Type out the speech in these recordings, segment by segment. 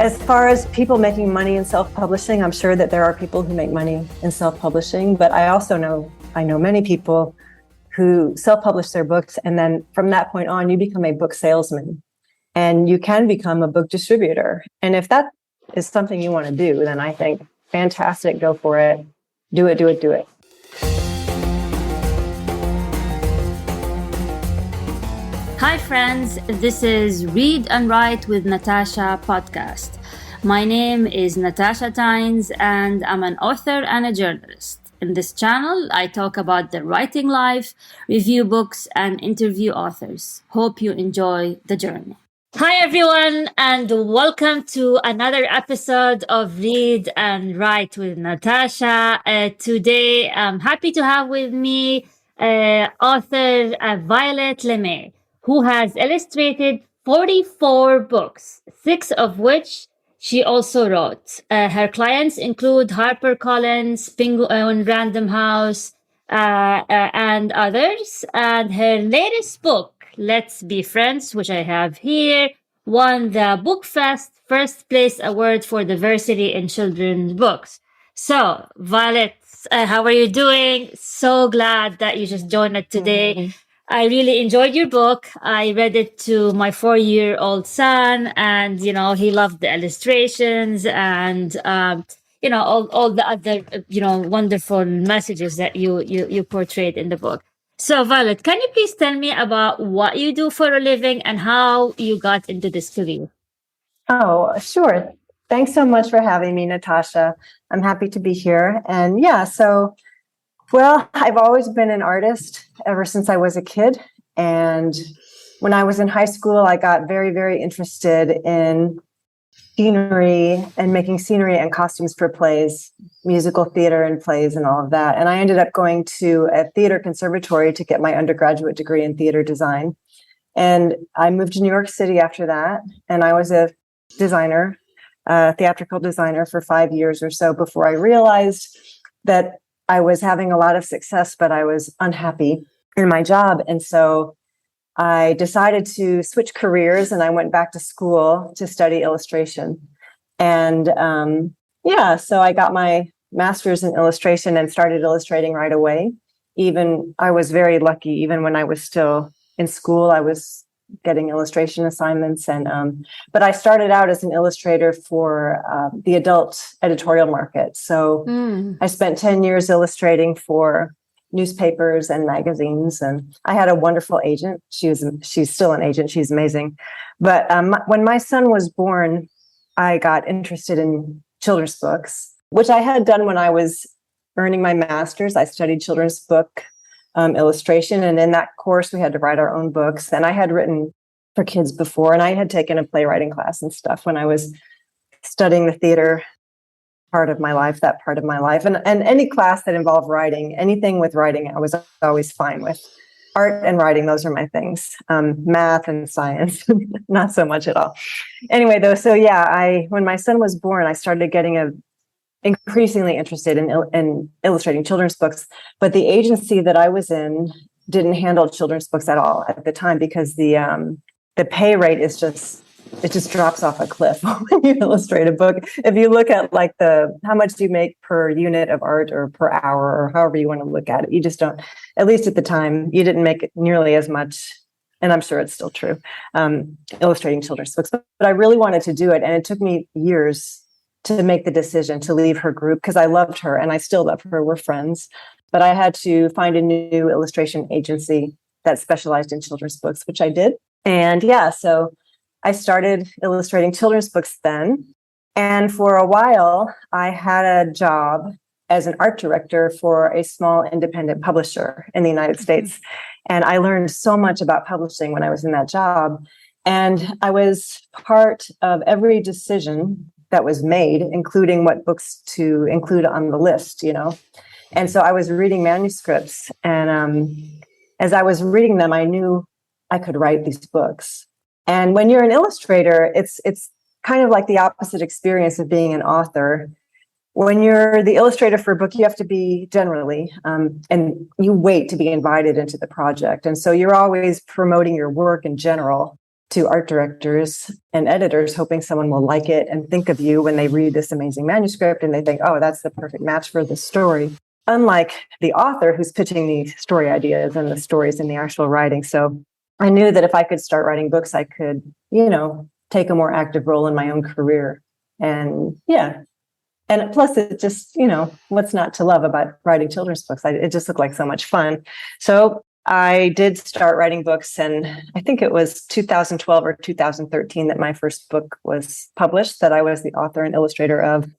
As far as people making money in self-publishing, I'm sure that there are people who make money in self-publishing, but I know many people who self-publish their books, and then from that point on, you become a book salesman, and you can become a book distributor. And if that is something you want to do, then I think fantastic, go for it. Do it, do it, do it. Hi friends, this is Read and Write with Natasha podcast. My name is Natasha Tynes and I'm an author and a journalist. In this channel, I talk about the writing life, review books, and interview authors. Hope you enjoy the journey. Hi everyone, and welcome to another episode of Read and Write with Natasha. Today, I'm happy to have with me author Violet Lemay, who has illustrated 44 books, 6 of which she also wrote. Her clients include HarperCollins, Penguin Random House, and others. And her latest book, Let's Be Friends, which I have here, won the BookFest First Place Award for Diversity in Children's Books. So, Violet, how are you doing? So glad that you just joined us today. Mm-hmm. I really enjoyed your book. I read it to my 4-year-old son, and he loved the illustrations and all the other wonderful messages that you portrayed in the book. So, Violet, can you please tell me about what you do for a living and how you got into this career? Oh, sure. Thanks so much for having me, Natasha. I'm happy to be here. And well, I've always been an artist ever since I was a kid. And when I was in high school, I got very, very interested in scenery and making scenery and costumes for plays, musical theater and plays and all of that. And I ended up going to a theater conservatory to get my undergraduate degree in theater design. And I moved to New York City after that. And I was a designer, theatrical designer for 5 years or so before I realized that I was having a lot of success, but I was unhappy in my job. And so I decided to switch careers and I went back to school to study illustration. And so I got my master's in illustration and started illustrating right away. I was very lucky, even when I was still in school, I was getting illustration assignments. But I started out as an illustrator for the adult editorial market. So I spent 10 years illustrating for newspapers and magazines, and I had a wonderful agent. She's still an agent. She's amazing. But when my son was born, I got interested in children's books, which I had done when I was earning my master's. I studied children's book illustration. And in that course, we had to write our own books. And I had written for kids before, and I had taken a playwriting class and stuff when I was studying the theater part of my life, that part of my life. And any class that involved writing, anything with writing, I was always fine with. Art and writing, those are my things. Math and science, not so much at all. Anyway, though, when my son was born, I started getting increasingly interested in illustrating children's books, but the agency that I was in didn't handle children's books at all at the time because the pay rate is just drops off a cliff when you illustrate a book. If you look at how much do you make per unit of art or per hour or however you want to look at it, you just don't, at least at the time, you didn't make it nearly as much. And I'm sure it's still true, illustrating children's books, but I really wanted to do it. And it took me years to make the decision to leave her group because I loved her and I still love her. We're friends. But I had to find a new illustration agency that specialized in children's books, which I did. And so I started illustrating children's books then. And for a while, I had a job as an art director for a small independent publisher in the United States. And I learned so much about publishing when I was in that job. And I was part of every decision that was made, including what books to include on the list, And so I was reading manuscripts, and as I was reading them, I knew I could write these books. And when you're an illustrator, it's kind of like the opposite experience of being an author. When you're the illustrator for a book, you have to be generally, and you wait to be invited into the project. And so you're always promoting your work in general to art directors and editors, hoping someone will like it and think of you when they read this amazing manuscript and they think, oh, that's the perfect match for this story. Unlike the author who's pitching the story ideas and the stories in the actual writing. So I knew that if I could start writing books, I could, take a more active role in my own career. And and plus it just, what's not to love about writing children's books? It just looked like so much fun. So I did start writing books, and I think it was 2012 or 2013 that my first book was published that I was the author and illustrator of.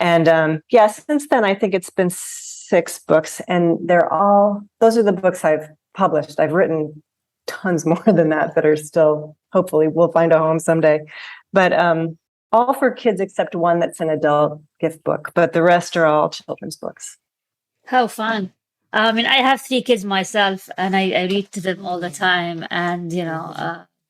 And since then, I think it's been 6 books, and those are the books I've published. I've written tons more than that are still, hopefully, will find a home someday. But all for kids except one that's an adult gift book, but the rest are all children's books. How fun. I mean, I have 3 kids myself, and I read to them all the time. And,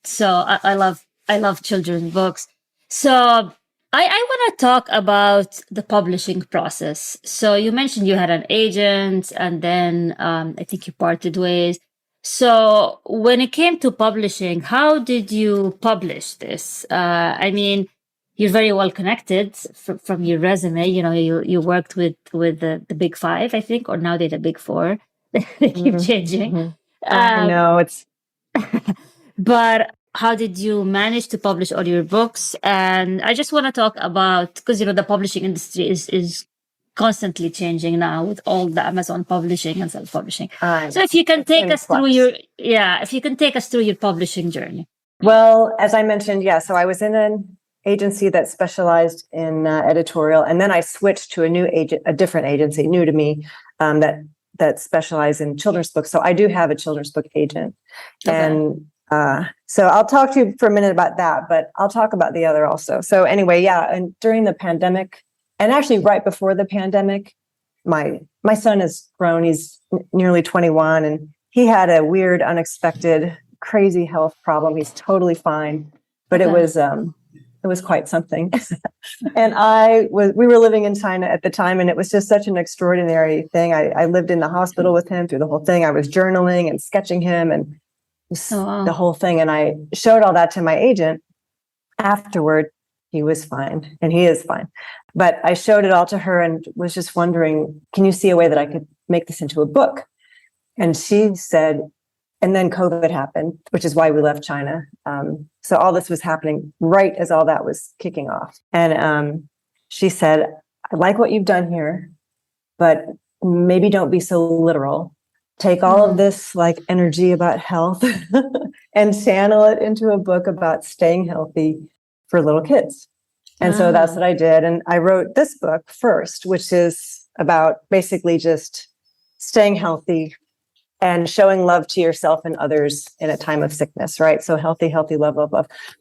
so I love children's books. So I want to talk about the publishing process. So you mentioned you had an agent, and then I think you parted ways. So when it came to publishing, how did you publish this? I mean, you're very well connected from your resume. You worked with the big 5, I think, or now they're the big 4. They keep changing. Mm-hmm. I know it's. But how did you manage to publish all your books? And I just want to talk about, because the publishing industry is constantly changing now with all the Amazon publishing and self-publishing. So if you can take us through your publishing journey. Well, as I mentioned, so I was in an agency that specialized in editorial, and then I switched to a different agency, new to me, that specialized in children's books. So I do have a children's book agent, and so I'll talk to you for a minute about that, but I'll talk about the other also. So anyway, and during the pandemic, and actually right before the pandemic, my son is grown. He's nearly 21, and he had a weird, unexpected, crazy health problem. He's totally fine, but it was quite something. And we were living in China at the time, and it was just such an extraordinary thing. I lived in the hospital with him through the whole thing. I was journaling and sketching him and the whole thing. And I showed all that to my agent. Afterward, he was fine, and he is fine. But I showed it all to her and was just wondering, can you see a way that I could make this into a book? And she said, and then COVID happened, which is why we left China. So all this was happening right as all that was kicking off. And she said, I like what you've done here, but maybe don't be so literal. Take all of this energy about health and channel it into a book about staying healthy for little kids. And so that's what I did. And I wrote this book first, which is about basically just staying healthy and showing love to yourself and others in a time of sickness, right? So healthy, love.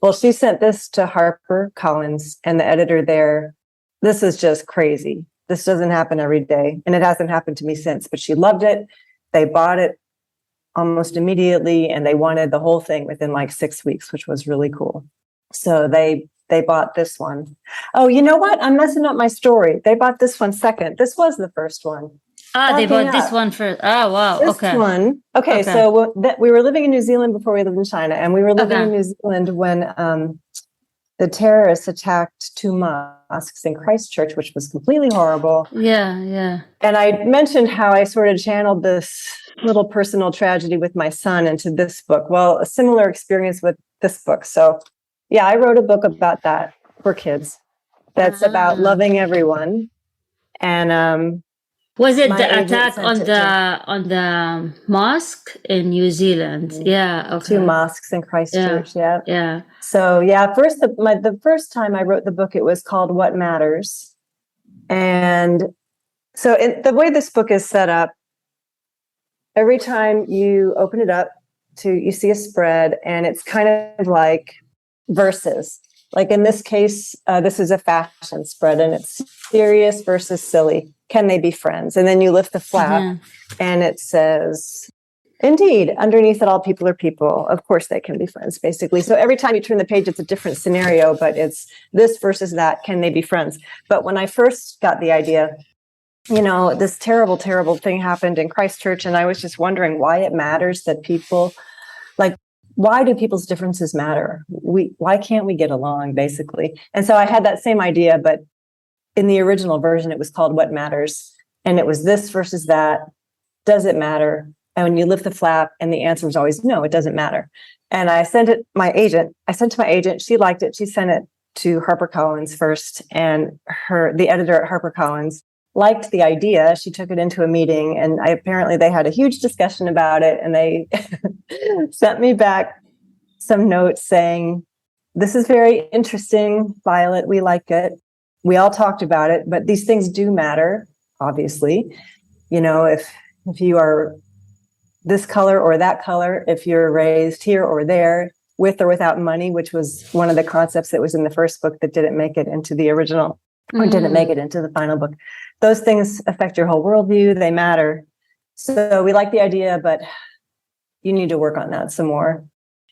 Well, she sent this to HarperCollins, and the editor there, this is just crazy. This doesn't happen every day. And it hasn't happened to me since, but she loved it. They bought it almost immediately, and they wanted the whole thing within 6 weeks, which was really cool. So they bought this one. Oh, you know what? I'm messing up my story. They bought this one second. This was the first one. They bought this one first. Oh, wow. This one. Okay. So we were living in New Zealand before we lived in China, and we were living in New Zealand when the terrorists attacked 2 mosques in Christchurch, which was completely horrible. Yeah. And I mentioned how I sort of channeled this little personal tragedy with my son into this book. Well, a similar experience with this book. So I wrote a book about that for kids. That's about loving everyone. And was it the attack on the mosque in New Zealand? Yeah, okay. 2 mosques in Christchurch. Yeah. So first the first time I wrote the book, it was called What Matters, and so the way this book is set up, every time you open it up, you see a spread, and it's kind of like verses. Like in this case, this is a fashion spread, and it's serious versus silly. Can they be friends? And then you lift the flap, and it says, indeed, underneath it all, people are people. Of course they can be friends, basically. So every time you turn the page, it's a different scenario, but it's this versus that. Can they be friends? But when I first got the idea, this terrible, terrible thing happened in Christchurch, and I was just wondering why it matters that people, why do people's differences matter? Why can't we get along, basically? And so I had that same idea, but in the original version, it was called What Matters. And it was this versus that. Does it matter? And when you lift the flap, and the answer was always, no, it doesn't matter. And I sent to my agent. She liked it. She sent it to HarperCollins first. And the editor at HarperCollins liked the idea. She took it into a meeting, and apparently they had a huge discussion about it. And they sent me back some notes saying, this is very interesting, Violet. We like it. We all talked about it, but these things do matter, obviously. If you are this color or that color, if you're raised here or there, with or without money, which was one of the concepts that was in the first book that didn't make it into the original, or didn't make it into the final book. Those things affect your whole worldview. They matter. So we like the idea, but you need to work on that some more.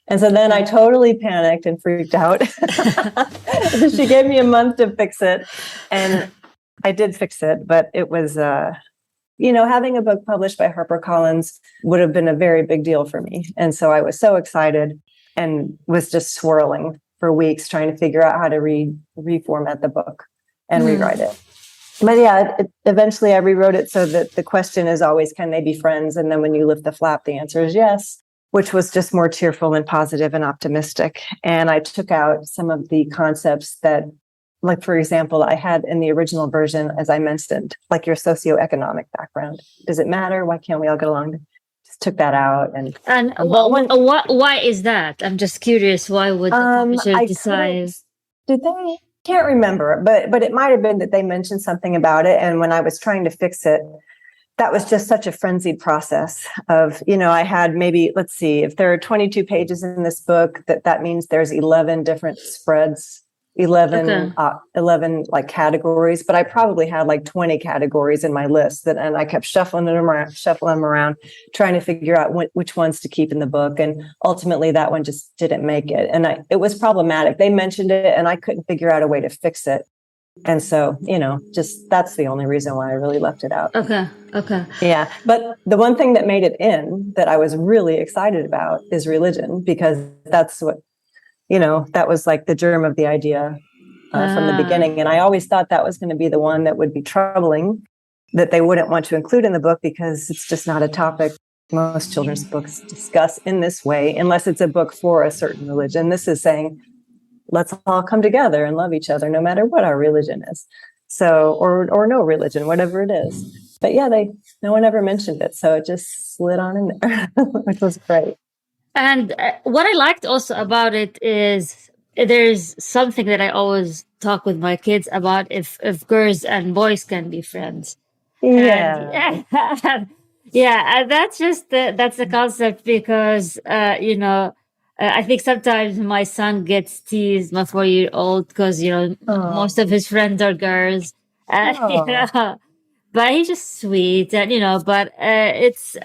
And so then I totally panicked and freaked out. She gave me a month to fix it. And I did fix it, but it was, having a book published by HarperCollins would have been a very big deal for me. And so I was so excited and was just swirling for weeks trying to figure out how to reformat the book and rewrite it. But yeah, eventually I rewrote it so that the question is always, can they be friends? And then when you lift the flap, the answer is yes, which was just more cheerful and positive and optimistic. And I took out some of the concepts that, like, for example, I had in the original version, as I mentioned, like your socioeconomic background. Does it matter? Why can't we all get along? Just took that out. And why is that? I'm just curious. Why would the publisher decide? Did they? Can't remember, but it might have been that they mentioned something about it. And when I was trying to fix it, that was just such a frenzied process of, I had maybe, let's see, if there are 22 pages in this book, that means there's 11 different spreads, 11 like categories, but I probably had like 20 categories in my list and I kept shuffling them around, trying to figure out which ones to keep in the book. And ultimately that one just didn't make it. And it was problematic. They mentioned it and I couldn't figure out a way to fix it. And so, just that's the only reason why I really left it out. Okay. Yeah. But the one thing that made it in that I was really excited about is religion, because that's what, that was like the germ of the idea from the beginning. And I always thought that was going to be the one that would be troubling, that they wouldn't want to include in the book, because it's just not a topic most children's books discuss in this way, unless it's a book for a certain religion. This is saying, let's all come together and love each other, no matter what our religion is. So, or no religion, whatever it is. But yeah, no one ever mentioned it. So it just slid on in there, which was great. And what I liked also about it is there's something that I always talk with my kids about, if girls and boys can be friends. Yeah. And, and that's the concept, because, I think sometimes my son gets teased, my 4-year-old, because, most of his friends are girls. But he's just sweet, and, but it's...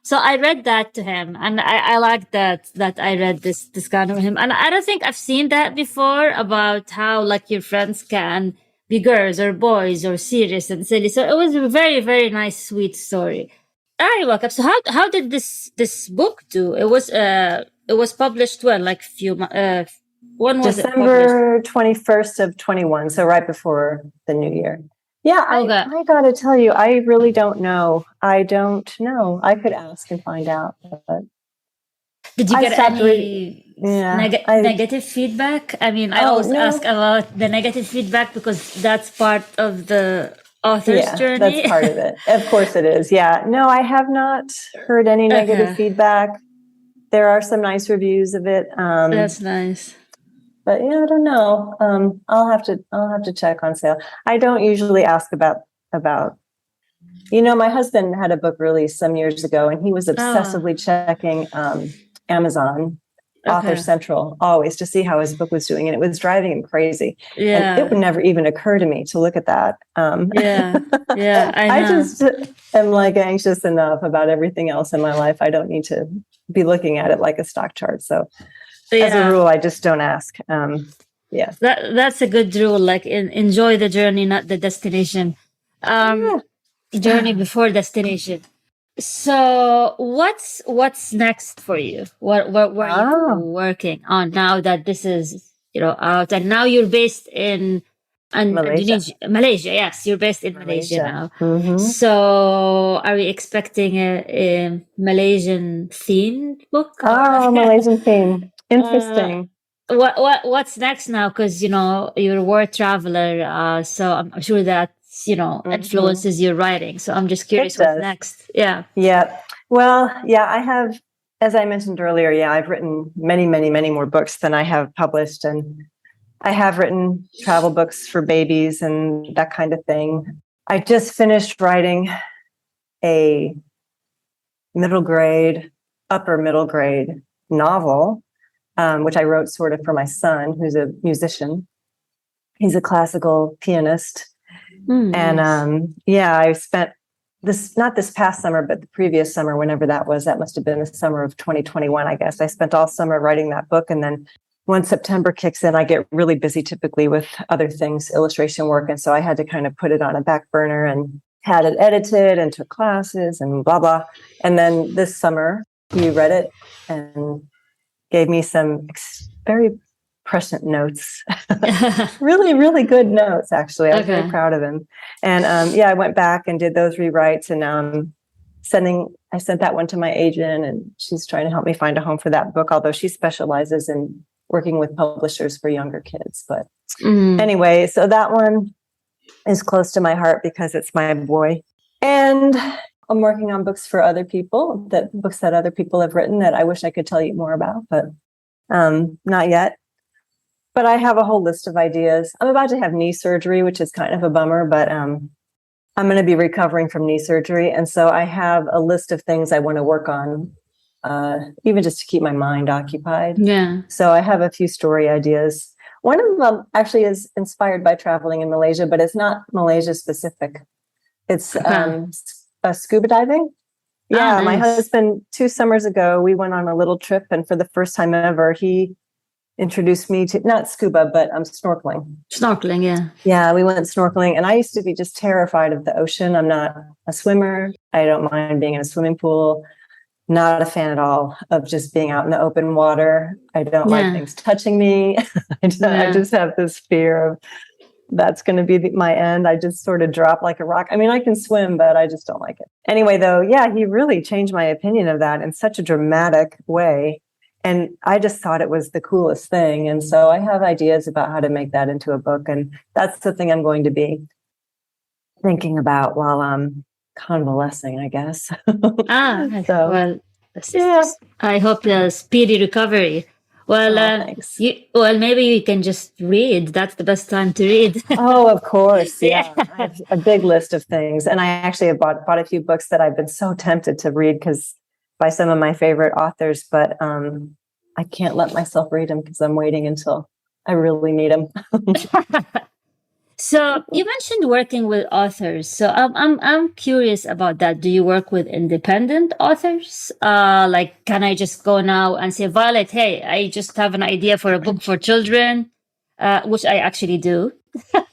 So I read that to him, and I like that I read this kind of him. And I don't think I've seen that before, about how, like, your friends can be girls or boys or serious and silly. So it was a very, very nice, sweet story. You're welcome. So how did this book do? It was published when, like, when was December 21st of 21, so right before the new year. Yeah, I got to tell you, I really don't know. I don't know. I could ask and find out. But did you get any negative feedback? I mean, I always ask about the negative feedback, because that's part of the author's journey. That's part of it. Of course it is. Yeah. No, I have not heard any negative feedback. There are some nice reviews of it. That's nice. But yeah, I don't know. I'll have to check on sale. I don't usually ask about. My husband had a book released some years ago, and he was obsessively checking Amazon Author Central always to see how his book was doing, and it was driving him crazy. Yeah, and it would never even occur to me to look at that. I know. I just am like anxious enough about everything else in my life. I don't need to be looking at it like a stock chart. So. As a rule, I just don't ask. That's a good rule. Like, enjoy the journey, not the destination. Journey before destination. So what's next for you? What were you Oh, working on now that this is out, and now you're based in Malaysia. Indonesia, Malaysia? Yes, you're based in Malaysia Malaysia. now. Hmm. So are we expecting a Malaysian themed book, or Oh, Malaysian theme. uh, Interesting. what's next now? Because you're a word traveler, so I'm sure that Hmm. influences your writing. So I'm just It curious what's does. next. Yeah. Yeah. Well, yeah, I have, as I mentioned earlier, yeah, I've written many, many, many more books than I have published. And I have written travel books for babies and that kind of thing. I just finished writing a middle grade, upper middle grade novel, which I wrote sort of for my son, who's a musician. He's a classical pianist. And Nice. yeah, I spent not this past summer, but the previous summer, whenever that was, that must have been the summer of 2021, I guess. I spent all summer writing that book. And then when September kicks in, I get really busy typically with other things, illustration work. And so I had to kind of put it on a back burner and had it edited and took classes and blah, blah. And then this summer, he read it and gave me some very prescient notes. Really, really good notes, actually. I was very Okay. proud of him. And yeah, I went back and did those rewrites, and I sent that one to my agent, and she's trying to help me find a home for that book, although she specializes in working with publishers for younger kids. But anyway, so that one is close to my heart because it's my boy. And I'm working on books for other people, books that other people have written that I wish I could tell you more about, but not yet. But I have a whole list of ideas. I'm about to have knee surgery, which is kind of a bummer, but I'm going to be recovering from knee surgery. And so I have a list of things I want to work on, even just to keep my mind occupied. Yeah. So I have a few story ideas. One of them actually is inspired by traveling in Malaysia, but it's not Malaysia specific. It's scuba diving. Oh, Yeah, my nice. husband, 2 summers ago, we went on a little trip, and for the first time ever, he introduced me to not scuba, but snorkeling. Snorkeling, yeah. Yeah, we went snorkeling, and I used to be just terrified of the ocean. I'm not a swimmer. I don't mind being in a swimming pool. Not a fan at all of just being out in the open water. I don't like Yeah. things touching me. I Yeah. just have this fear of that's going to be my end. I just sort of drop like a rock. I mean, I can swim, but I just don't like it. Anyway, though, yeah, he really changed my opinion of that in such a dramatic way. And I just thought it was the coolest thing. And so I have ideas about how to make that into a book. And that's the thing I'm going to be thinking about while I'm convalescing, I guess. So, Well, yeah. I hope a speedy recovery. Well, Oh, thanks. maybe you can just read. That's the best time to read. Oh, of course. Yeah. Yeah. I have a big list of things. And I actually have bought a few books that I've been so tempted to read because by some of my favorite authors, but I can't let myself read them because I'm waiting until I really need them. So you mentioned working with authors. So I'm curious about that. Do you work with independent authors? Like, can I just go now and say, Violet, hey, I just have an idea for a book for children, which I actually do.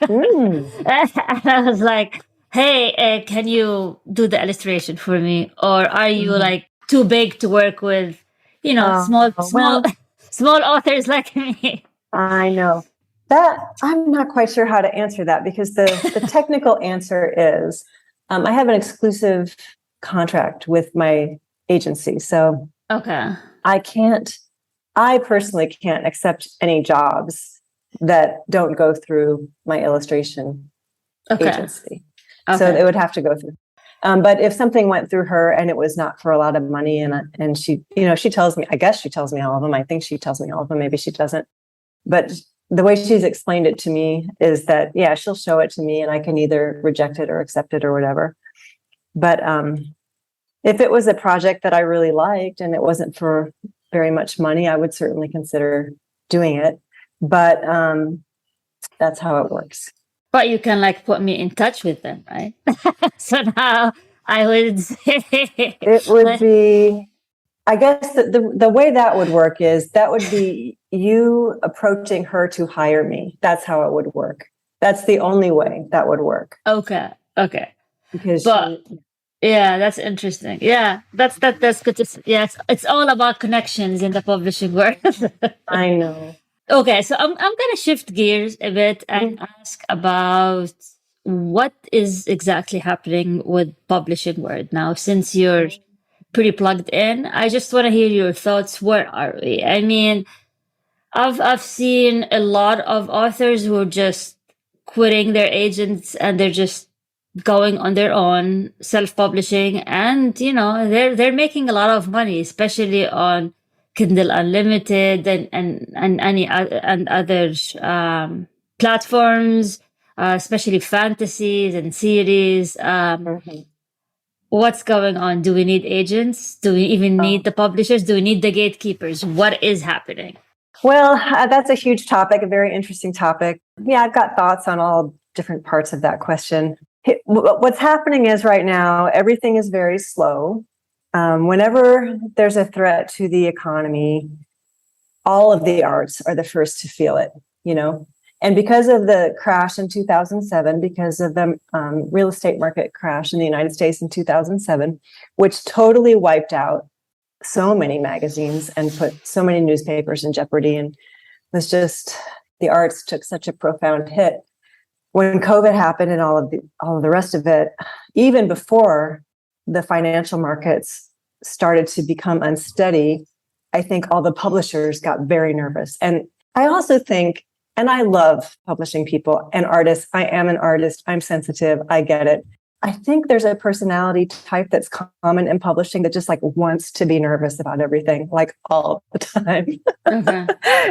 Mm. And I was like, hey, can you do the illustration for me? Or are you like too big to work with, small, Well, small authors like me? I know that I'm not quite sure how to answer that because the technical answer is I have an exclusive contract with my agency. So Okay. I personally can't accept any jobs that don't go through my illustration agency. So Okay. it would have to go through. But if something went through her and it was not for a lot of money, and she, she tells me, I guess she tells me all of them. I think she tells me all of them. Maybe she doesn't. But the way she's explained it to me is that, yeah, she'll show it to me and I can either reject it or accept it or whatever. But if it was a project that I really liked and it wasn't for very much money, I would certainly consider doing it. But that's how it works. But you can like put me in touch with them, right? So now I would say It would be, I guess the way that would work is that would be you approaching her to hire me. That's how it would work. That's the only way that would work. Okay. Because But Yeah, that's interesting. Yeah, that's good to see. Yeah, it's all about connections in the publishing world. I know. Okay, so I'm gonna shift gears a bit and ask about what is exactly happening with publishing world now, since you're pretty plugged in. I just want to hear your thoughts. Where are we? I mean, I've seen a lot of authors who are just quitting their agents and they're just going on their own, self-publishing, and they're making a lot of money, especially on Kindle Unlimited and any and other platforms, especially fantasies and series. Mhm. What's going on? Do we need agents? Do we even need the publishers? Do we need the gatekeepers? What is happening? Well, that's a huge topic, a very interesting topic. Yeah, I've got thoughts on all different parts of that question. What's happening is right now, everything is very slow. Whenever there's a threat to the economy, all of the arts are the first to feel it, you know? And because of the crash in 2007, because of the real estate market crash in the United States in 2007, which totally wiped out so many magazines and put so many newspapers in jeopardy, and was just, the arts took such a profound hit. When COVID happened and all of the rest of it, even before the financial markets started to become unsteady, I think all the publishers got very nervous. And I also think, and I love publishing people and artists. I am an artist. I'm sensitive. I get it. I think there's a personality type that's common in publishing that just like wants to be nervous about everything, like all the time,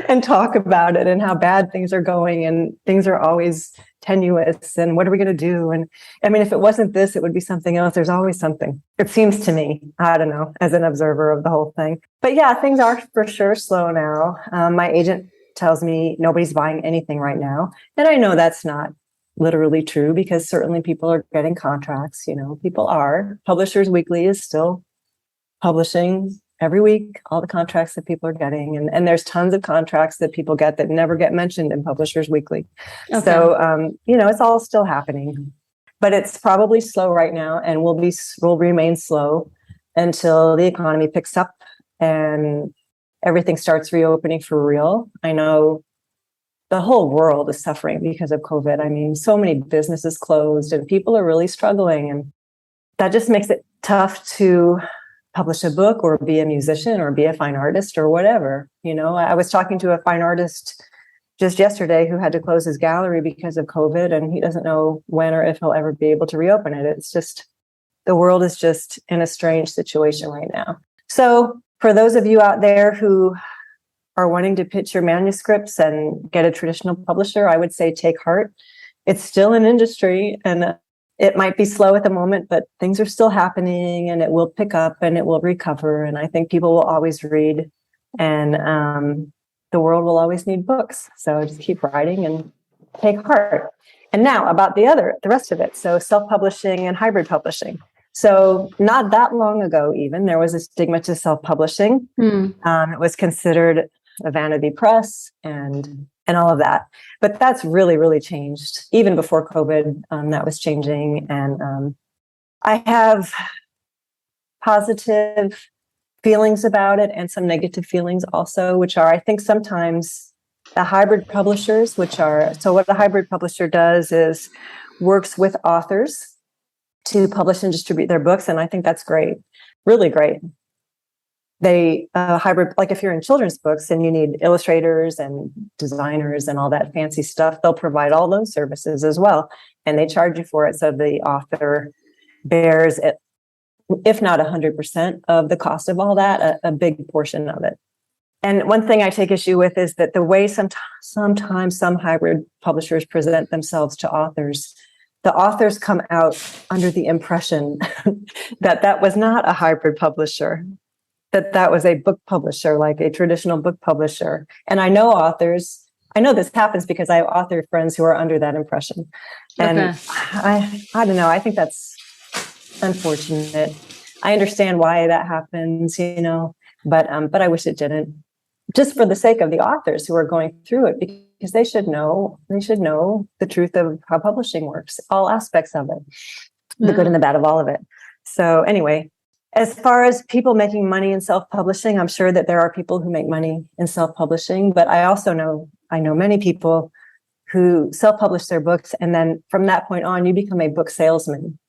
and talk about it and how bad things are going and things are always tenuous and what are we going to do? And I mean, if it wasn't this, it would be something else. There's always something. It seems to me, I don't know, as an observer of the whole thing. But yeah, things are for sure slow now. My agent tells me nobody's buying anything right now. And I know that's not literally true because certainly people are getting contracts, people are. Publishers Weekly is still publishing every week all the contracts that people are getting. And there's tons of contracts that people get that never get mentioned in Publishers Weekly. Okay. So, it's all still happening. But it's probably slow right now and will remain slow until the economy picks up and everything starts reopening for real. I know the whole world is suffering because of COVID. I mean, so many businesses closed and people are really struggling. And that just makes it tough to publish a book or be a musician or be a fine artist or whatever. I was talking to a fine artist just yesterday who had to close his gallery because of COVID, and he doesn't know when or if he'll ever be able to reopen it. It's just, the world is just in a strange situation right now. So for those of you out there who are wanting to pitch your manuscripts and get a traditional publisher, I would say take heart. It's still an industry and it might be slow at the moment, but things are still happening and it will pick up and it will recover. And I think people will always read and the world will always need books. So just keep writing and take heart. And now about the rest of it. So self-publishing and hybrid publishing. So not that long ago, even, there was a stigma to self-publishing. It was considered a vanity press and all of that. But that's really, really changed. Even before COVID, that was changing. And I have positive feelings about it and some negative feelings also, which are, I think sometimes the hybrid publishers, so what a hybrid publisher does is works with authors to publish and distribute their books. And I think that's great, really great. They hybrid, like if you're in children's books and you need illustrators and designers and all that fancy stuff, they'll provide all those services as well. And they charge you for it. So the author bears it, if not 100% of the cost of all that, a big portion of it. And one thing I take issue with is that the way sometimes some hybrid publishers present themselves to authors, the authors come out under the impression that was not a hybrid publisher, that was a book publisher, like a traditional book publisher. And I know this happens because I have author friends who are under that impression. And okay. I don't know, I think that's unfortunate. I understand why that happens, but I wish it didn't. Just for the sake of the authors who are going through it, because they should know the truth of how publishing works, all aspects of it, the good and the bad of all of it. So anyway, as far as people making money in self-publishing, I'm sure that there are people who make money in self-publishing, but I know many people who self-publish their books, and then from that point on, you become a book salesman,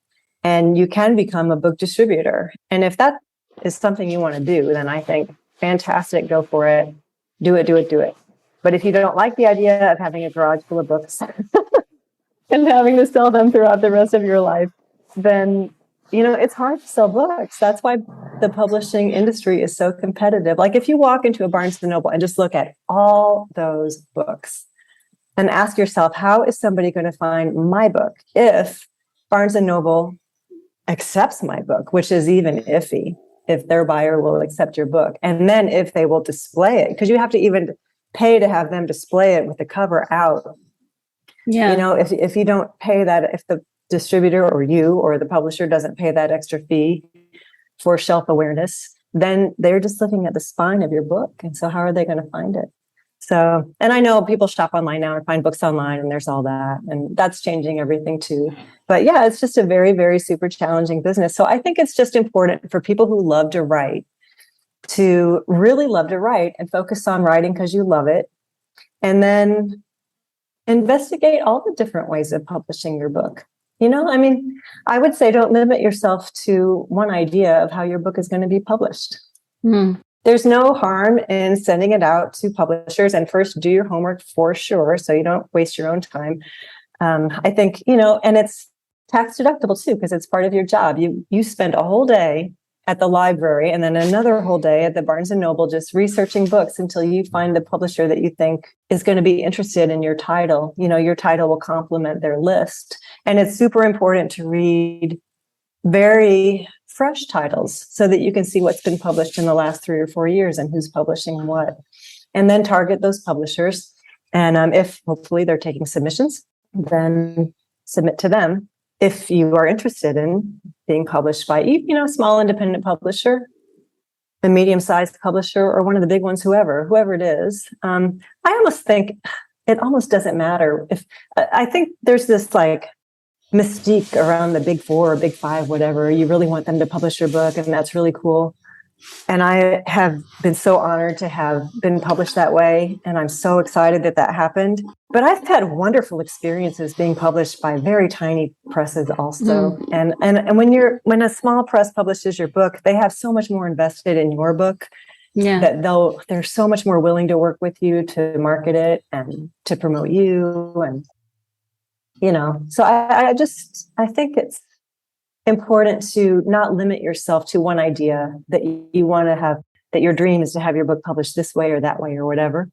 and you can become a book distributor. And if that is something you want to do, then I think fantastic, go for it. Do it, do it, do it. But if you don't like the idea of having a garage full of books and having to sell them throughout the rest of your life, then, it's hard to sell books. That's why the publishing industry is so competitive. Like if you walk into a Barnes & Noble and just look at all those books and ask yourself, how is somebody going to find my book if Barnes & Noble accepts my book, which is even iffy, if their buyer will accept your book. And then if they will display it, because you have to even pay to have them display it with the cover out. Yeah. If you don't pay that, if the distributor or you or the publisher doesn't pay that extra fee for shelf awareness, then they're just looking at the spine of your book. And so how are they going to find it? So, and I know people shop online now and find books online, and there's all that, and that's changing everything too. But yeah, it's just a very, very super challenging business. So I think it's just important for people who love to write to really love to write and focus on writing because you love it. And then investigate all the different ways of publishing your book. I would say don't limit yourself to one idea of how your book is going to be published. Mm. There's no harm in sending it out to publishers, and first do your homework for sure, so you don't waste your own time. I think, and it's tax deductible too, because it's part of your job. You spend a whole day at the library and then another whole day at the Barnes & Noble just researching books until you find the publisher that you think is going to be interested in your title. Your title will complement their list. And it's super important to read very fresh titles so that you can see what's been published in the last 3 or 4 years and who's publishing what. And then target those publishers. And if hopefully they're taking submissions, then submit to them. If you are interested in being published by, a small independent publisher, a medium-sized publisher, or one of the big ones, whoever it is, I almost think it almost doesn't matter. I think there's this like mystique around the big 4 or big 5, whatever. You really want them to publish your book, and that's really cool. And I have been so honored to have been published that way. And I'm so excited that happened. But I've had wonderful experiences being published by very tiny presses also. And when a small press publishes your book, they have so much more invested in your book that they're so much more willing to work with you to market it and to promote you. And, so I think it's important to not limit yourself to one idea that you want to have, that your dream is to have your book published this way or that way or whatever,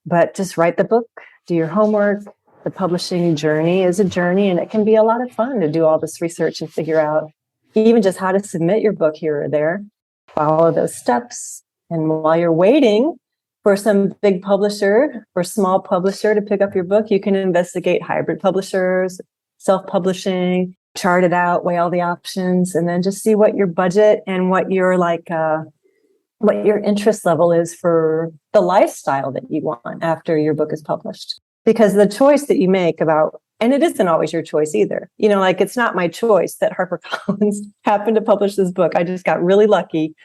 but just write the book, do your homework. The publishing journey is a journey, and it can be a lot of fun to do all this research and figure out even just how to submit your book here or there, follow those steps. And while you're waiting for some big publisher or small publisher to pick up your book, you can investigate hybrid publishers, self-publishing, chart it out, weigh all the options, and then just see what your budget and what your what your interest level is for the lifestyle that you want after your book is published. Because the choice that you make and it isn't always your choice either. It's not my choice that HarperCollins happened to publish this book. I just got really lucky,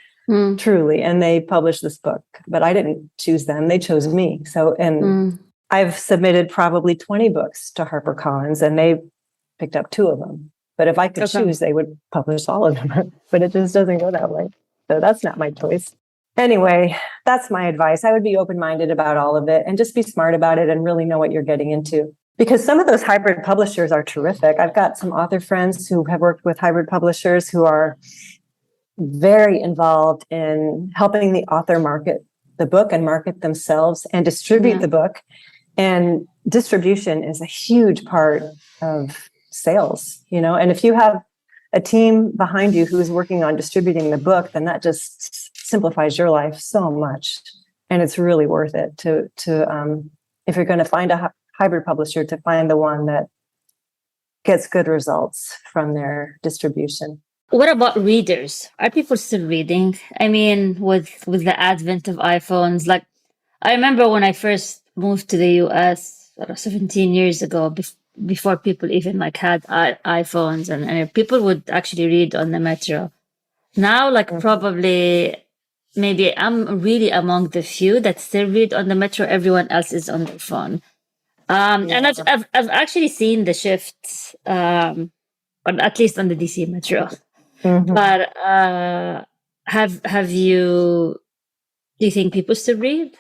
truly, and they published this book. But I didn't choose them; they chose me. So, I've submitted probably 20 books to HarperCollins, and they picked up 2 of them. But if I could choose, they would publish all of them. But it just doesn't go that way. So that's not my choice. Anyway, that's my advice. I would be open-minded about all of it and just be smart about it and really know what you're getting into. Because some of those hybrid publishers are terrific. I've got some author friends who have worked with hybrid publishers who are very involved in helping the author market the book and market themselves and distribute the book. And distribution is a huge part of sales, and if you have a team behind you who's working on distributing the book, then that just simplifies your life so much. And it's really worth it to if you're going to find a hybrid publisher, to find the one that gets good results from their distribution. What about readers? Are people still reading? I mean, with the advent of iPhones, like I remember when I first moved to the US 17 years ago, before people even like had iPhones, and people would actually read on the metro. Now, like probably maybe I'm really among the few that still read on the metro. Everyone else is on their phone. And I've actually seen the shift, at least on the DC metro. But have you? Do you think people still read?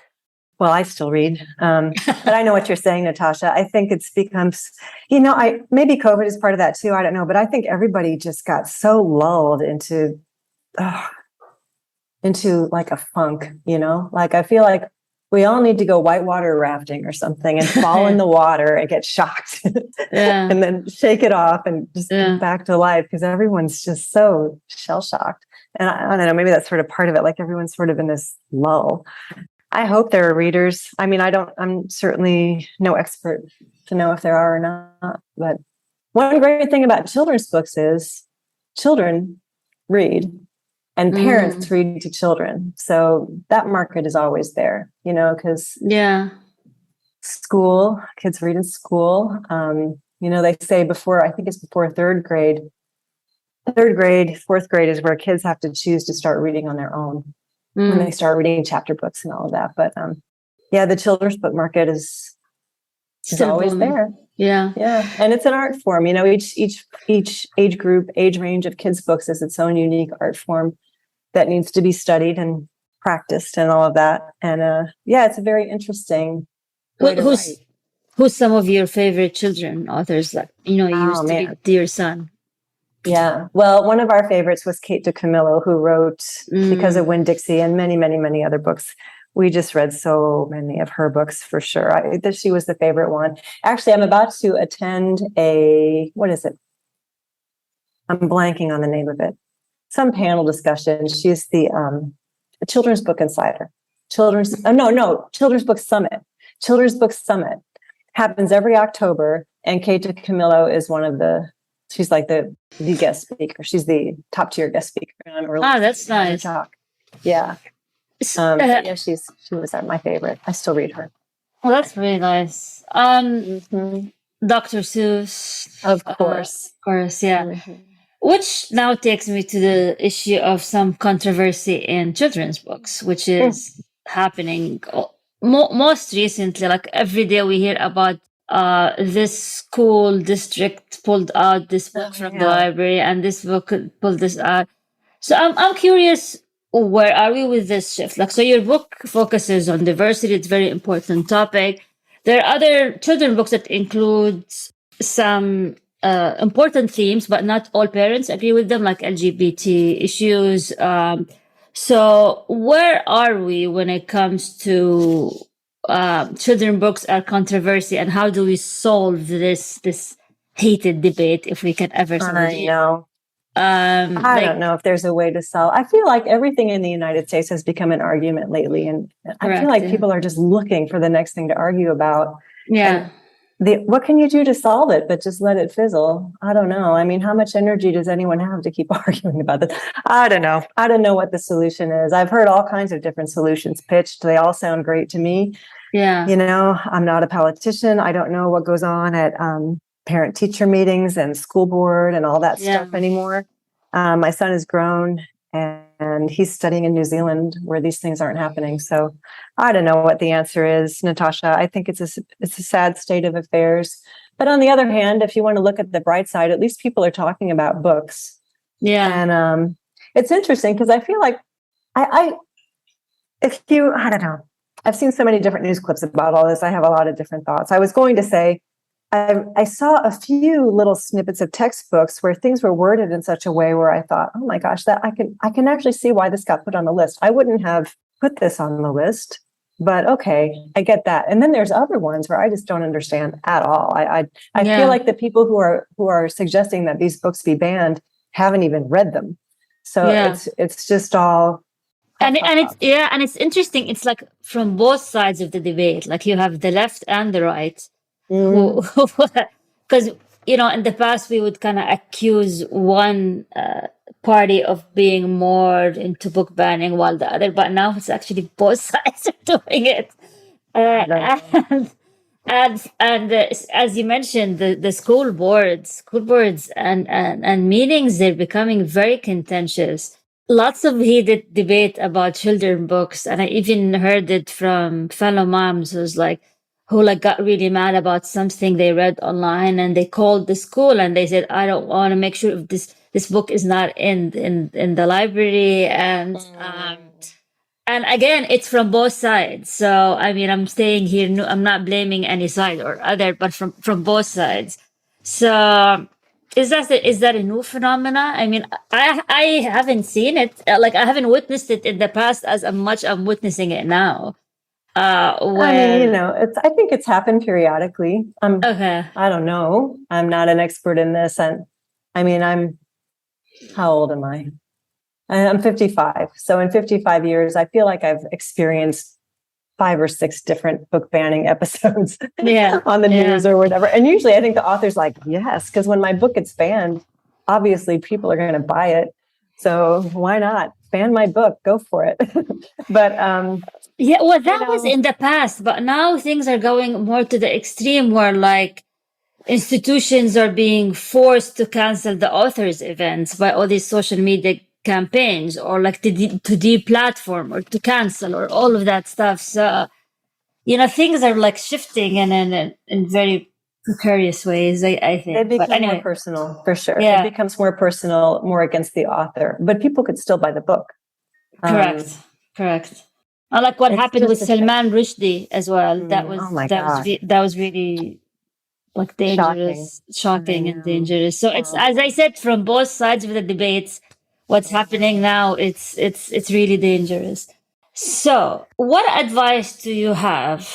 Well, I still read, but I know what you're saying, Natasha. I think it's becomes, maybe COVID is part of that too. I don't know, but I think everybody just got so lulled into like a funk, like I feel like we all need to go whitewater rafting or something and fall in the water and get shocked and then shake it off and just get back to life, because everyone's just so shell shocked. And I don't know, maybe that's sort of part of it. Like everyone's sort of in this lull. I hope there are readers. I mean, I'm certainly no expert to know if there are or not, but one great thing about children's books is children read and parents read to children. So that market is always there, because school, kids read in school. They say before, I think it's before third grade, fourth grade is where kids have to choose to start reading on their own. When they start reading chapter books and all of that. But the children's book market is always there. Yeah. And it's an art form. Each age group, age range of kids' books is its own unique art form that needs to be studied and practiced and all of that. And it's a very interesting way to write. Who's some of your favorite children authors that you used to read to your son? Yeah. Well, one of our favorites was Kate DiCamillo, who wrote Because of Winn-Dixie and many, many, many other books. We just read so many of her books for sure. She was the favorite one. Actually, I'm about to attend what is it? I'm blanking on the name of it. Some panel discussion. She's the Children's Book Insider. Children's Book Summit. Children's Book Summit happens every October, and Kate DiCamillo is one of she's like the guest speaker. She's the top tier guest speaker. And I'm really that's nice. Talk. Yeah. She was my favorite. I still read her. Well, that's really nice. Dr. Seuss. Of course. Yeah. Which now takes me to the issue of some controversy in children's books, which is happening most recently. Like every day we hear about this school district pulled out this book from the library, and this book pulled this out. So I'm curious, where are we with this shift? Like, so your book focuses on diversity. It's a very important topic. There are other children's books that include some important themes, but not all parents agree with them, like LGBT issues. So where are we when it comes to children's books are controversy, and how do we solve this heated debate, if we can ever solve it? I know. I don't know if there's a way to solve. I feel like everything in the United States has become an argument lately, and I feel like people are just looking for the next thing to argue about. Yeah. What can you do to solve it? But just let it fizzle. I don't know. I mean, how much energy does anyone have to keep arguing about this? I don't know. I don't know what the solution is. I've heard all kinds of different solutions pitched. They all sound great to me. Yeah. I'm not a politician. I don't know what goes on at parent-teacher meetings and school board and all that stuff anymore. My son is grown and he's studying in New Zealand where these things aren't happening. So I don't know what the answer is, Natasha. I think it's a sad state of affairs. But on the other hand, if you want to look at the bright side, at least people are talking about books. Yeah. And it's interesting because I feel like I don't know. I've seen so many different news clips about all this. I have a lot of different thoughts. I was going to say, I saw a few little snippets of textbooks where things were worded in such a way where I thought, oh my gosh, that I can actually see why this got put on the list. I wouldn't have put this on the list, but okay, I get that. And then there's other ones where I just don't understand at all. I feel like the people who are suggesting that these books be banned haven't even read them. So it's just all. And it's interesting. It's like from both sides of the debate. Like you have the left and the right. Because in the past we would kind of accuse one party of being more into book banning while the other, but now it's actually both sides are doing it. And as you mentioned, the school boards and meetings, they're becoming very contentious. Lots of heated debate about children books, and I even heard it from fellow moms who like got really mad about something they read online, and they called the school and they said, "I don't want to make sure if this book is not in the library," and again, it's from both sides. So, I mean, I'm staying here. No, I'm not blaming any side or other, but from both sides. So, is that a new phenomena? I mean, I haven't seen it. Like, I haven't witnessed it in the past as much I'm witnessing it now. I mean, Where I think it's happened periodically. okay, I don't know. I'm not an expert in this. And I mean, how old am I? I'm 55. So in 55 years, I feel like I've experienced 5 or 6 different book banning episodes yeah, on the yeah. news or whatever. And usually I think the author's like, yes, because when my book gets banned, obviously people are going to buy it. So why not ban my book? Go for it. But Yeah, well, that was in the past, but now things are going more to the extreme where like institutions are being forced to cancel the authors' events by all these social media campaigns, or like to deplatform or to cancel or all of that stuff. So, things are like shifting in very precarious ways, I they think. But become more anyway, personal for sure. yeah, It becomes more personal, more against the author, but people could still buy the book. correct, correct. Like what It's happened with just Salman Rushdie as well. oh my gosh, That was really like shocking. dangerous, I shocking and know. dangerous. So it's, Horrible. as I said, from both sides of the debates, what's happening now, it's really dangerous. So what advice do you have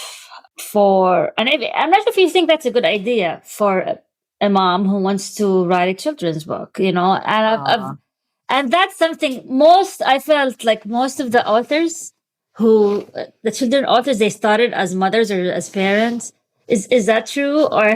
for, and I'm not sure if you think that's a good idea for a mom who wants to write a children's book, and Aw. and that's something I felt like most of the authors the children authors, they started as mothers or as parents. Is that true? Or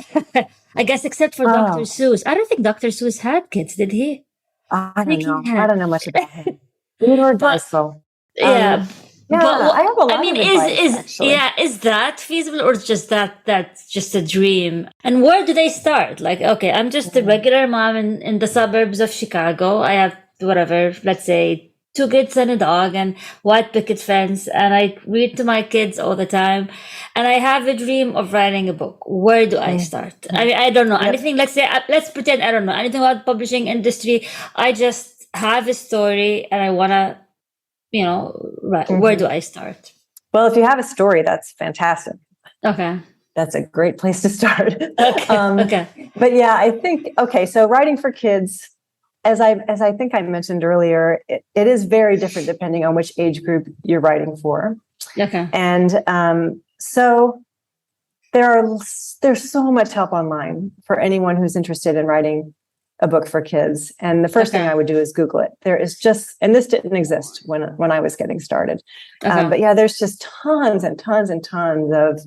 I guess except for Dr. Oh, Seuss. I don't think Dr. Seuss had kids, did he? I I don't think he know. I had. don't know much about him. Neither But does so. yeah, but Yeah, I have a I lot mean, of advice actually. is that feasible, or just that's just a dream? And where do they start? Like, okay, I'm just a Mm. regular mom in the suburbs of Chicago. I have whatever, let's say 2 kids and a dog and white picket fence, and I read to my kids all the time, and I have a dream of writing a book. Where do I start? I mean, I don't know Yep. anything. Let's say, let's pretend I don't know anything about publishing industry. I just have a story and I wanna, right. Where do I start? Well, if you have a story, that's fantastic. Okay. That's a great place to start. Okay. Okay. But yeah, I think okay. So writing for kids, as I think I mentioned earlier, it is very different depending on which age group you're writing for. Okay. And so there's so much help online for anyone who's interested in writing a book for kids. And the first thing I would do is Google it. There is just, and this didn't exist when I was getting started. Okay. But yeah, there's just tons and tons and tons of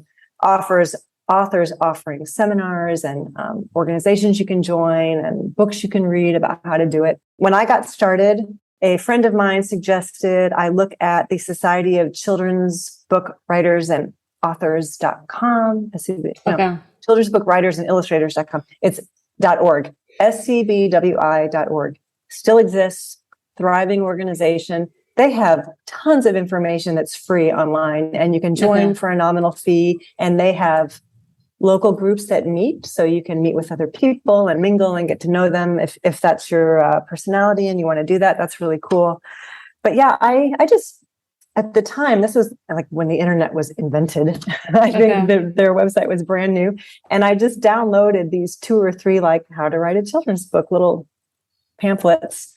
authors offering seminars and organizations you can join and books you can read about how to do it. When I got started, a friend of mine suggested I look at the Society of Children's Book Writers and Authors.com. Okay. Children's Book Writers and Illustrators.com. It's .org. SCBWI.org. Still exists, thriving organization. They have tons of information that's free online, and you can join for a nominal fee. And they have local groups that meet, so you can meet with other people and mingle and get to know them. If that's your personality and you want to do that, that's really cool. But yeah, I just, at the time, this was like when the internet was invented. I think their website was brand new. And I just downloaded these 2 or 3, like how to write a children's book, little pamphlets,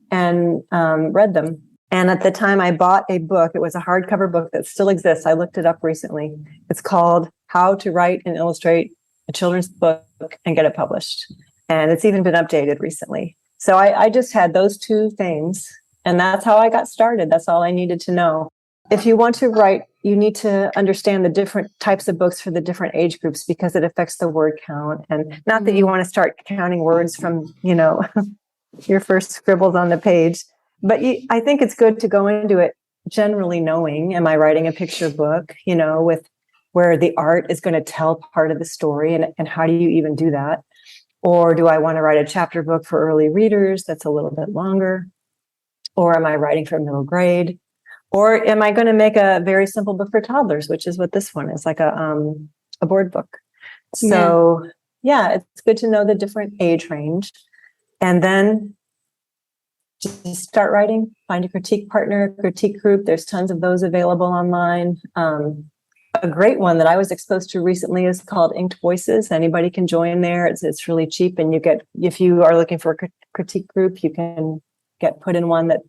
and read them. And at the time I bought a book. It was a hardcover book that still exists. I looked it up recently. It's called How to Write and Illustrate a Children's Book and Get It Published. And it's even been updated recently. So I just had those 2 things. And that's how I got started. That's all I needed to know. If you want to write, you need to understand the different types of books for the different age groups, because it affects the word count. And not that you want to start counting words from, your first scribbles on the page. But I think it's good to go into it generally knowing, am I writing a picture book, with where the art is going to tell part of the story, and how do you even do that? Or do I want to write a chapter book for early readers that's a little bit longer? Or am I writing for middle grade? Or am I going to make a very simple book for toddlers, which is what this one is, like a board book. So yeah, it's good to know the different age range. And then just start writing, find a critique partner, critique group. There's tons of those available online. A great one that I was exposed to recently is called Inked Voices. Anybody can join there. It's really cheap, and you get, if you are looking for a critique group, you can get put in one that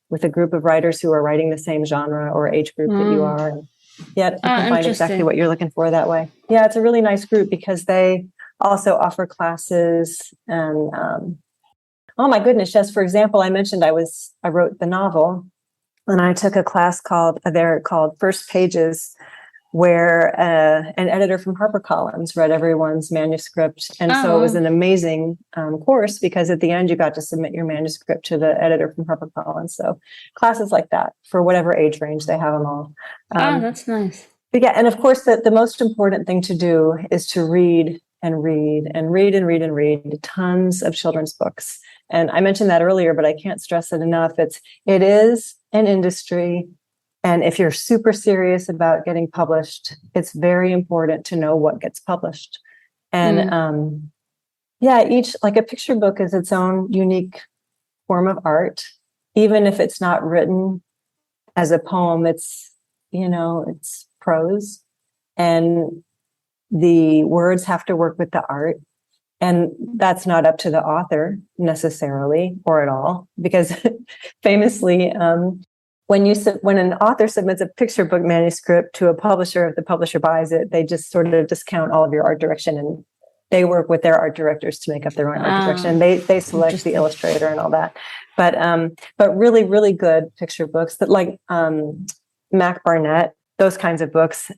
with a group of writers who are writing the same genre or age group that you are. And yeah, you can find exactly what you're looking for that way. Yeah, it's a really nice group because they also offer classes. And oh my goodness, yes. For example, I mentioned I wrote the novel, and I took a class called First Pages, where an editor from HarperCollins read everyone's manuscript. And so it was an amazing course, because at the end you got to submit your manuscript to the editor from HarperCollins. So classes like that for whatever age range, they have them all. That's nice. But yeah, and of course the most important thing to do is to read and read and read and read and read tons of children's books. And I mentioned that earlier, but I can't stress it enough. It is an industry. And if you're super serious about getting published, it's very important to know what gets published. And each, like a picture book is its own unique form of art. Even if it's not written as a poem, it's prose. And the words have to work with the art. And that's not up to the author necessarily or at all, because famously, when an author submits a picture book manuscript to a publisher, if the publisher buys it, they just sort of discount all of your art direction, and they work with their art directors to make up their own art direction. They select the illustrator and all that. But really, really good picture books that, like Mac Barnett, those kinds of books,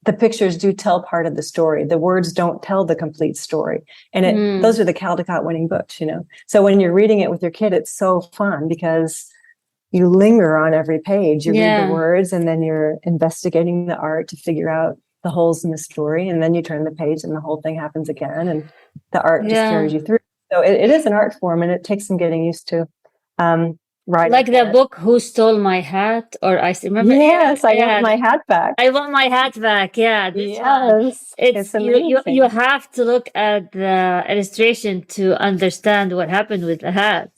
the pictures do tell part of the story. The words don't tell the complete story. And those are the Caldecott winning books, So when you're reading it with your kid, it's so fun because you linger on every page. You read the words, and then you're investigating the art to figure out the holes in the story. And then you turn the page and the whole thing happens again. And the art just carries you through. So it is an art form, and it takes some getting used to. Writing like the book Who Stole My Hat, or I remember. Yes, I want my hat back. I want my hat back. Yeah. Yes. It's amazing. You have to look at the illustration to understand what happened with the hat.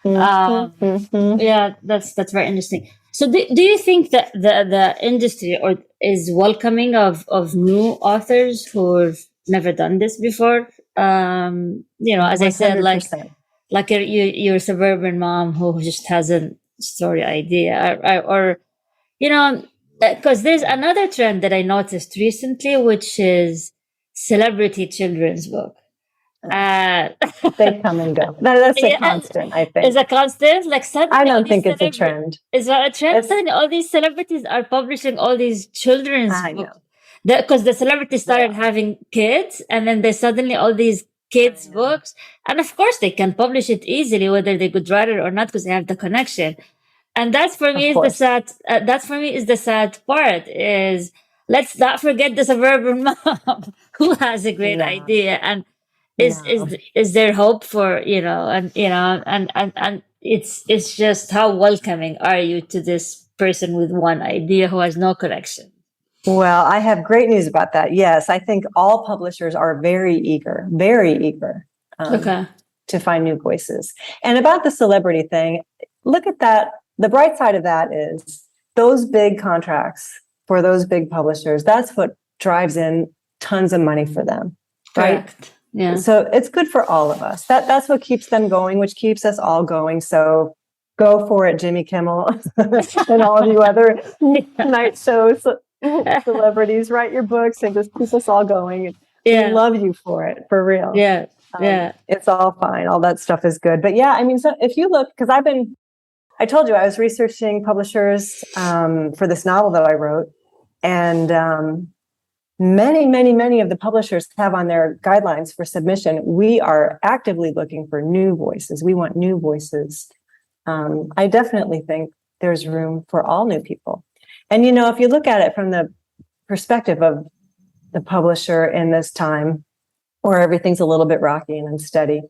Yeah, that's very interesting. So do you think that the industry is welcoming of new authors who've never done this before? As 100%. I said, like you're a suburban mom who just has a story idea, or because there's another trend that I noticed recently, which is celebrity children's book. They come and go. That's a constant, I think. Is a constant? Like suddenly, I don't think it's a trend. Is that a trend? Suddenly, all these celebrities are publishing all these children's books. Because the celebrities started having kids, and then they suddenly all these kids' books, and of course they can publish it easily, whether they're good writer or not, because they have the connection. And that's for me is the sad. That's for me is the sad part. Is let's not forget the suburban mom who has a great idea and. Is there hope for and it's just how welcoming are you to this person with one idea who has no connection? Well, I have great news about that. Yes, I think all publishers are very eager to find new voices. And about the celebrity thing, look at that. The bright side of that is those big contracts for those big publishers. That's what drives in tons of money for them, right? Correct. Yeah. So it's good for all of us. That's what keeps them going, which keeps us all going. So go for it, Jimmy Kimmel and all of you other night shows, celebrities. Write your books and just keep us all going. We love you for it, for real. Yeah. It's all fine. All that stuff is good. But yeah, I mean, so if you look, because I told you I was researching publishers for this novel that I wrote, and many of the publishers have on their guidelines for submission, we are actively looking for new voices. We want new voices. I definitely think there's room for all new people. And, if you look at it from perspective of the publisher in this time where everything's a little bit rocky and unsteady.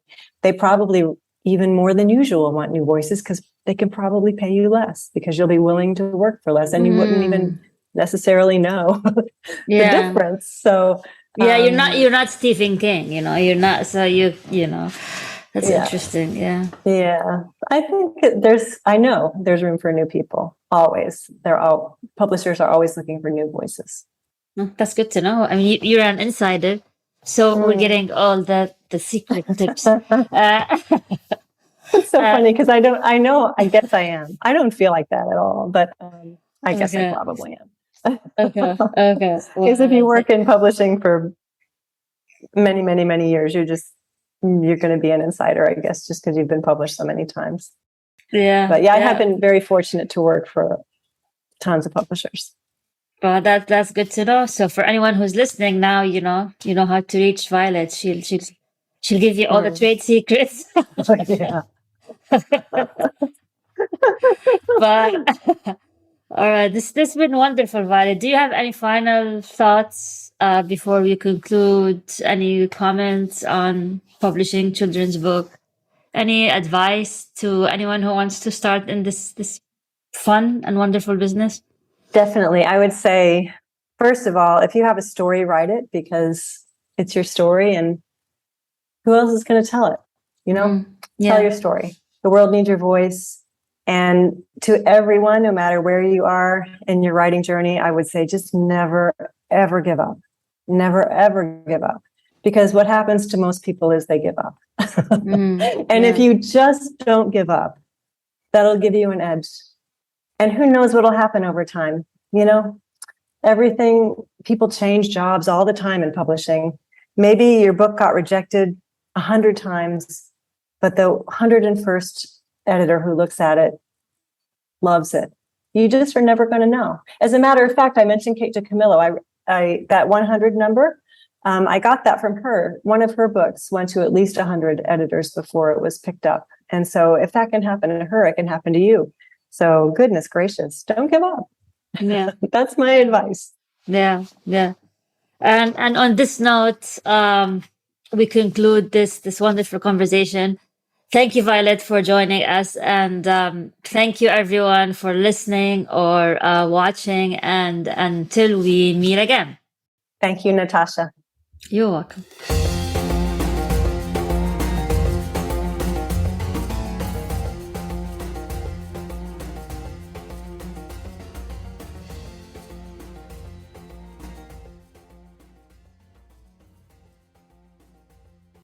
They probably, even more than usual, want new voices because they can probably pay you less because you'll be willing to work for less and you wouldn't even necessarily know the difference. So you're not Stephen King, you're not, so that's interesting. Yeah. I think I know there's room for new people. Always. Publishers are always looking for new voices. That's good to know. I mean, you're an insider, so we're getting all the secret tips. It's so funny because I guess I am. I don't feel like that at all, but I guess I probably am. Okay. Because if you work in publishing for many, many, many years, you're going to be an insider, I guess, just because you've been published so many times. But I have been very fortunate to work for tons of publishers. Well, that's good to know. So for anyone who's listening now, you know how to reach Violet. She'll give you all the trade secrets. Yeah. But all right, this has been wonderful, Violet. Do you have any final thoughts before we conclude? Any comments on publishing children's book? Any advice to anyone who wants to start in this fun and wonderful business? Definitely. I would say, first of all, if you have a story, write it because it's your story and who else is going to tell it? Tell your story. The world needs your voice. And to everyone, no matter where you are in your writing journey, I would say just never, ever give up. Never, ever give up. Because what happens to most people is they give up. And if you just don't give up, that'll give you an edge. And who knows what'll happen over time? Everything, people change jobs all the time in publishing. Maybe your book got rejected 100 times, but the 101st editor who looks at it loves it. You just are never going to know. As a matter of fact, I mentioned Kate DiCamillo. I that 100 number, I got that from her. One of her books went to at least 100 editors before it was picked up. And so if that can happen to her, it can happen to you. So goodness gracious, don't give up. Yeah. That's my advice. Yeah. And on this note, we conclude this wonderful conversation. Thank you, Violet, for joining us. And thank you, everyone, for listening or watching. And until we meet again. Thank you, Natasha. You're welcome.